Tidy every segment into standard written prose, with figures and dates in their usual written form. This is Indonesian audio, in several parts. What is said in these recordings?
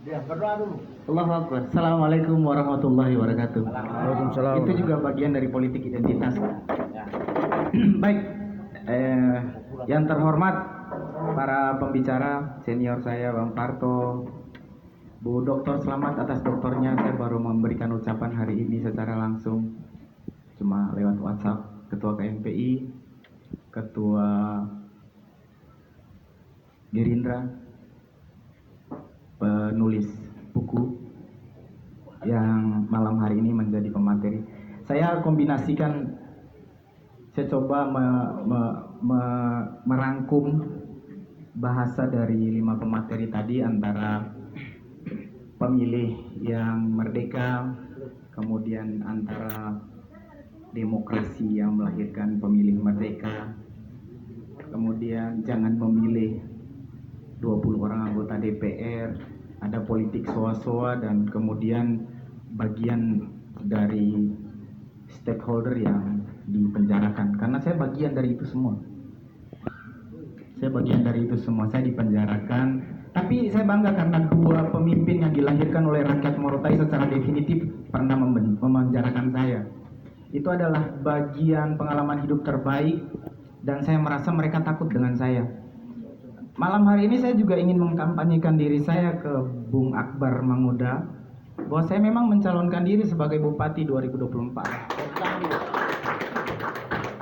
Ya, berdoa dulu. Allahu Akbar. Assalamualaikum warahmatullahi wabarakatuh. Waalaikumsalam. Itu juga bagian dari politik identitas. Ya. Baik, yang terhormat para pembicara senior saya, Bang Parto, Bu Doktor, selamat atas doktornya. Saya baru memberikan ucapan hari ini secara langsung, cuma lewat WhatsApp. Ketua KMPI, Ketua Gerindra, penulis buku yang malam hari ini menjadi pemateri. Saya kombinasikan, saya coba merangkum bahasa dari 5 pemateri tadi, antara pemilih yang merdeka, kemudian antara demokrasi yang melahirkan pemilih merdeka, kemudian jangan memilih 20 orang anggota DPR, ada politik soa-soa, dan kemudian bagian dari stakeholder yang dipenjarakan. Karena saya bagian dari itu semua. Saya dipenjarakan. Tapi saya bangga karena 2 pemimpin yang dilahirkan oleh rakyat Morotai secara definitif pernah memenjarakan saya. Itu adalah bagian pengalaman hidup terbaik, dan saya merasa mereka takut dengan saya. Malam hari ini saya juga ingin mengkampanyekan diri saya ke Bung Akbar Manguda, bahwa saya memang mencalonkan diri sebagai Bupati 2024.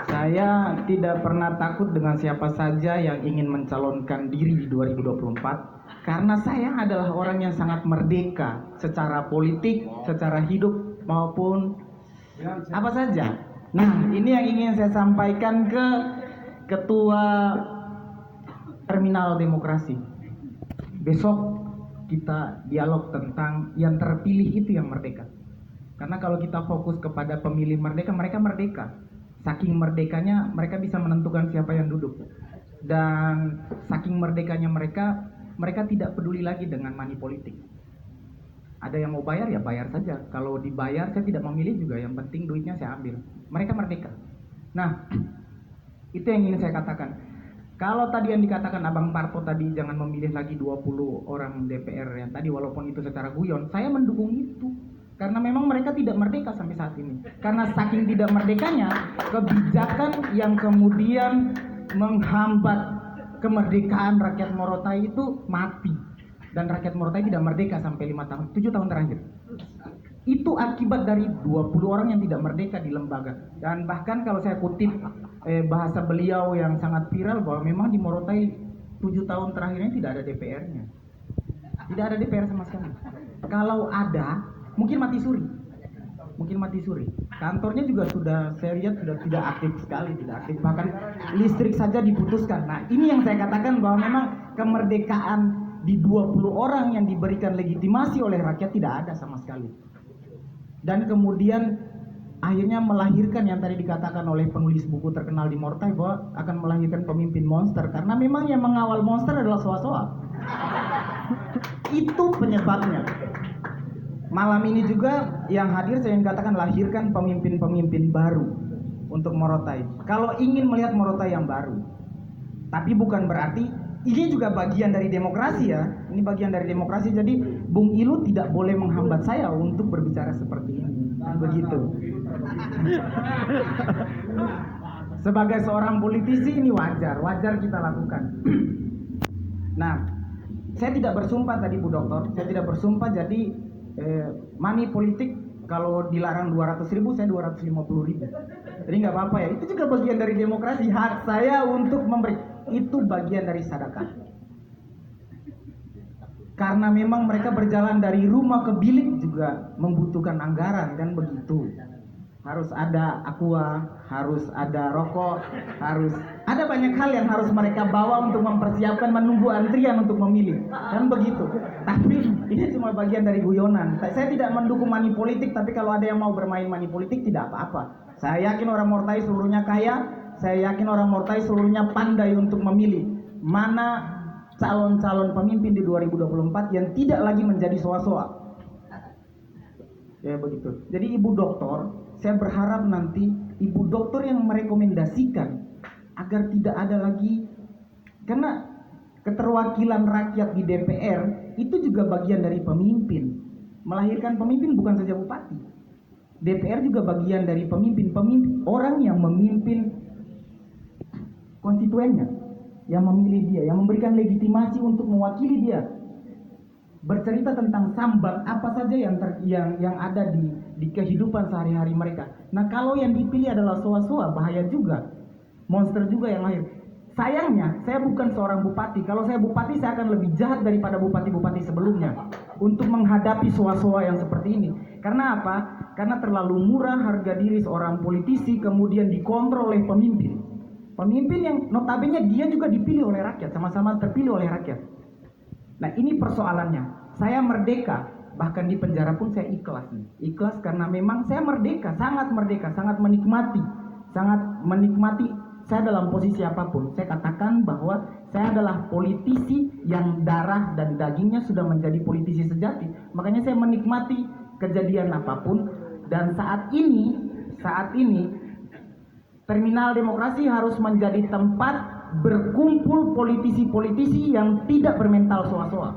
Saya tidak pernah takut dengan siapa saja yang ingin mencalonkan diri di 2024, karena saya adalah orang yang sangat merdeka secara politik, secara hidup, maupun apa saja. Nah, ini yang ingin saya sampaikan ke Ketua Terminal Demokrasi. Besok kita dialog tentang yang terpilih itu yang merdeka. Karena kalau kita fokus kepada pemilih merdeka, mereka merdeka. Saking merdekanya mereka bisa menentukan siapa yang duduk. Dan saking merdekanya mereka tidak peduli lagi dengan money politik. Ada yang mau bayar, ya bayar saja. Kalau dibayar, saya tidak memilih juga. Yang penting duitnya saya ambil. Mereka merdeka. Nah, itu yang ingin saya katakan. Kalau tadi yang dikatakan Abang Parto tadi, jangan memilih lagi 20 orang DPR yang tadi, walaupun itu secara guyon, saya mendukung itu. Karena memang mereka tidak merdeka sampai saat ini. Karena saking tidak merdekanya, kebijakan yang kemudian menghambat kemerdekaan rakyat Morotai itu mati. Dan rakyat Morotai tidak merdeka sampai 5 tahun, 7 tahun terakhir. Itu akibat dari 20 orang yang tidak merdeka di lembaga. Dan bahkan kalau saya kutip bahasa beliau yang sangat viral, bahwa memang di Morotai 7 tahun terakhirnya tidak ada DPR-nya. Tidak ada DPR sama sekali. Kalau ada, mungkin mati suri. Kantornya juga sudah, saya lihat sudah tidak aktif sekali, tidak aktif. Bahkan listrik saja diputuskan. Nah, ini yang saya katakan bahwa memang kemerdekaan di 20 orang yang diberikan legitimasi oleh rakyat tidak ada sama sekali. Dan kemudian akhirnya melahirkan yang tadi dikatakan oleh penulis buku terkenal di Morotai, bahwa akan melahirkan pemimpin monster. Karena memang yang mengawal monster adalah soa-soa. Itu penyebabnya. Malam ini juga yang hadir saya ingin katakan, lahirkan pemimpin-pemimpin baru untuk Morotai. Kalau ingin melihat Morotai yang baru. Tapi bukan berarti ini juga bagian dari demokrasi ya. Ini bagian dari demokrasi. Jadi Bung Ilu tidak boleh menghambat saya untuk berbicara seperti ini. Begitu. Sebagai seorang politisi ini wajar kita lakukan. Nah, saya tidak bersumpah tadi Bu Doktor. Saya tidak bersumpah, jadi money politik kalau dilarang 200.000, saya 250.000. Jadi nggak apa-apa ya. Itu juga bagian dari demokrasi. Hak saya untuk memberi. Itu bagian dari sedekah. Karena memang mereka berjalan dari rumah ke bilik juga membutuhkan anggaran, kan begitu. Harus ada aqua, harus ada rokok, harus ada banyak hal yang harus mereka bawa untuk mempersiapkan menunggu antrian untuk memilih, kan begitu. Tapi ini cuma bagian dari guyonan. Saya tidak mendukung money politik, tapi kalau ada yang mau bermain money politik tidak apa-apa. Saya yakin orang Morotai seluruhnya kaya. Saya yakin orang Morotai seluruhnya pandai untuk memilih mana calon-calon pemimpin di 2024 yang tidak lagi menjadi soa-soa. Ya begitu. Jadi Ibu Doktor, saya berharap nanti Ibu Doktor yang merekomendasikan agar tidak ada lagi, karena keterwakilan rakyat di DPR itu juga bagian dari pemimpin. Melahirkan pemimpin bukan saja bupati. DPR juga bagian dari pemimpin orang yang memimpin konstituennya, yang memilih dia, yang memberikan legitimasi untuk mewakili dia. Bercerita tentang sambat apa saja yang ada di kehidupan sehari-hari mereka. Nah, kalau yang dipilih adalah soa-soa, bahaya juga. Monster juga yang lahir. Sayangnya, saya bukan seorang bupati. Kalau saya bupati, saya akan lebih jahat daripada bupati-bupati sebelumnya untuk menghadapi soa-soa yang seperti ini. Karena apa? Karena terlalu murah harga diri seorang politisi, kemudian dikontrol oleh pemimpin. Pemimpin yang notabene dia juga dipilih oleh rakyat, sama-sama terpilih oleh rakyat. Nah, ini persoalannya. Saya merdeka, bahkan di penjara pun saya ikhlas nih. Ikhlas karena memang saya merdeka, sangat menikmati. Saya dalam posisi apapun, saya katakan bahwa saya adalah politisi yang darah dan dagingnya sudah menjadi politisi sejati. Makanya saya menikmati kejadian apapun. Dan saat ini Terminal Demokrasi harus menjadi tempat berkumpul politisi-politisi yang tidak bermental soa-soa.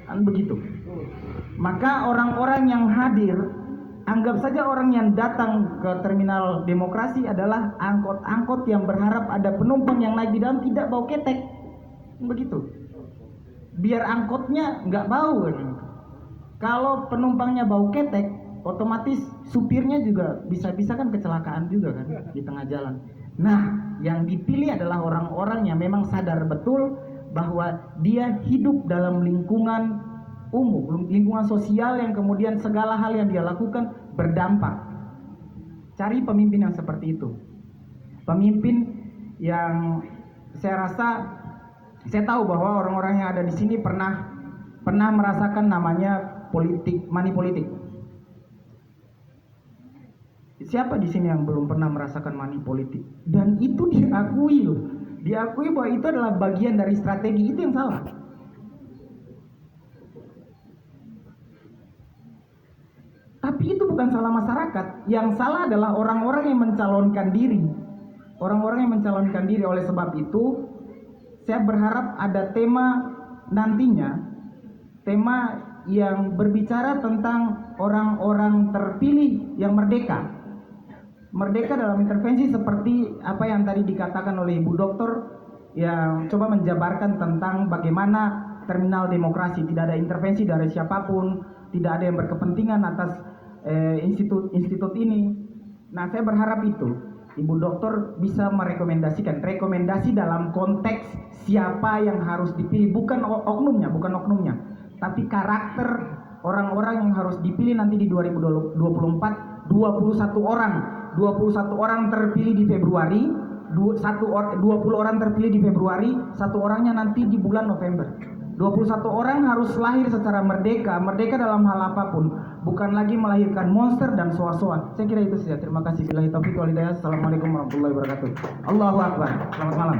Kan begitu. Maka orang-orang yang hadir, anggap saja orang yang datang ke Terminal Demokrasi adalah angkot-angkot yang berharap ada penumpang yang naik di dalam tidak bau ketek. Begitu. Biar angkotnya nggak bau. Kalau penumpangnya bau ketek, otomatis supirnya juga bisa-bisa kan kecelakaan juga kan di tengah jalan. Nah, yang dipilih adalah orang-orang yang memang sadar betul bahwa dia hidup dalam lingkungan umum, lingkungan sosial yang kemudian segala hal yang dia lakukan berdampak. Cari pemimpin yang seperti itu. Pemimpin yang saya rasa, saya tahu bahwa orang-orang yang ada di sini pernah merasakan namanya money politik. Siapa di sini yang belum pernah merasakan money politik? Dan itu diakui loh. Diakui bahwa itu adalah bagian dari strategi. Itu yang salah. Tapi itu bukan salah masyarakat. Yang salah adalah orang-orang yang mencalonkan diri. Orang-orang yang mencalonkan diri. Oleh sebab itu, saya berharap ada tema nantinya, tema yang berbicara tentang orang-orang terpilih yang merdeka. Merdeka dalam intervensi seperti apa yang tadi dikatakan oleh Ibu Doktor, yang coba menjabarkan tentang bagaimana Terminal Demokrasi tidak ada intervensi dari siapapun, tidak ada yang berkepentingan atas institut ini. Nah, saya berharap itu Ibu Doktor bisa merekomendasikan rekomendasi dalam konteks siapa yang harus dipilih, bukan oknumnya, tapi karakter orang-orang yang harus dipilih nanti di 2024. 21 orang terpilih di Februari, 20 orang terpilih di Februari, 1 orangnya nanti di bulan November. 21 orang harus lahir secara merdeka dalam hal apapun, bukan lagi melahirkan monster dan soa-soa. Saya kira itu saja. Terima kasih. Billahi taufiq wal hidayah. Assalamualaikum warahmatullahi wabarakatuh. Allahu Akbar. Selamat malam.